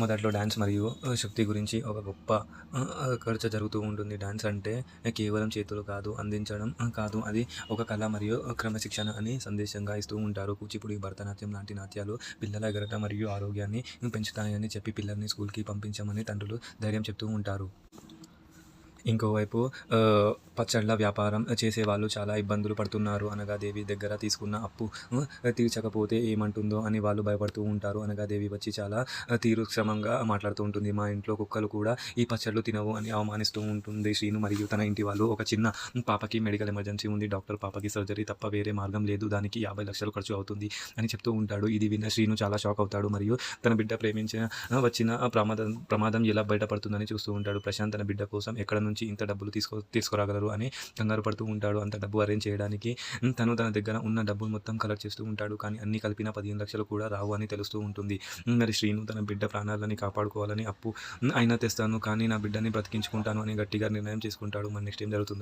మొదట్లో డాన్స్ మరియు శక్తి గురించి ఒక గొప్ప చర్చ జరుగుతూ ఉంటుంది. డాన్స్ అంటే కేవలం చేతులు కాదు, అందించడం కాదు. అది ఒక కళ మరియు క్రమశిక్షణ అని సందేశంగా ఇస్తూ ఉంటారు. కూచిపూడి, భరతనాట్యం లాంటి నాట్యాలు పిల్లల ఎగరట మరియు ఆరోగ్యాన్ని పెంచుతాయని చెప్పి పిల్లల్ని స్కూల్‌కి పంపించమని తండ్రులు ధైర్యం చెప్తూ ఉంటారు. ఇంకోవైపు పచ్చళ్ళ వ్యాపారం చేసేవాళ్ళు చాలా ఇబ్బందులు పడుతున్నారు. అనగాదేవి దగ్గర తీసుకున్న అప్పు తీర్చకపోతే ఏమంటుందో అని వాళ్ళు భయపడుతూ ఉంటారు. అనగాదేవి వచ్చి చాలా తీర్క్షమంగా మాట్లాడుతూ ఉంటుంది. మా ఇంట్లో కుక్కలు కూడా ఈ పచ్చళ్ళు తినవు అని అవమానిస్తూ ఉంటుంది శ్రీను మరియు తన ఇంటి వాళ్ళు. ఒక చిన్న పాపకి మెడికల్ ఎమర్జెన్సీ ఉంది. డాక్టర్ పాపకి సర్జరీ తప్ప వేరే మార్గం లేదు. దానికి 50 లక్షలు ఖర్చు అవుతుంది అని చెప్తూ ఉంటాడు. ఇది విన్న శ్రీను చాలా షాక్ అవుతాడు మరియు తన బిడ్డ ప్రేమించిన వచ్చిన ప్రమాదం ఎలా బయటపడుతుందని చూస్తూ ఉంటాడు. ప్రశాంత్ తన బిడ్డ కోసం ఎక్కడ నుంచి ఇంత డబ్బులు తీసుకురాగలరు అని కంగారు పడుతూ ఉంటాడు. అంత డబ్బు అరేంజ్ చేయడానికి తను తన దగ్గర ఉన్న డబ్బులు మొత్తం కలెక్ట్ చేస్తూ ఉంటాడు. కానీ అన్ని కలిపిన 15 లక్షలు కూడా రావు అని తెలుస్తూ ఉంటుంది. మరి శ్రీను తన బిడ్డ ప్రాణాలని కాపాడుకోవాలని అప్పు అయినా తెస్తాను, కానీ నా బిడ్డని బ్రతికించుకుంటాను అని గట్టిగా నిర్ణయం చేసుకుంటాడు. మరి నెక్స్ట్ ఏం జరుగుతుంది?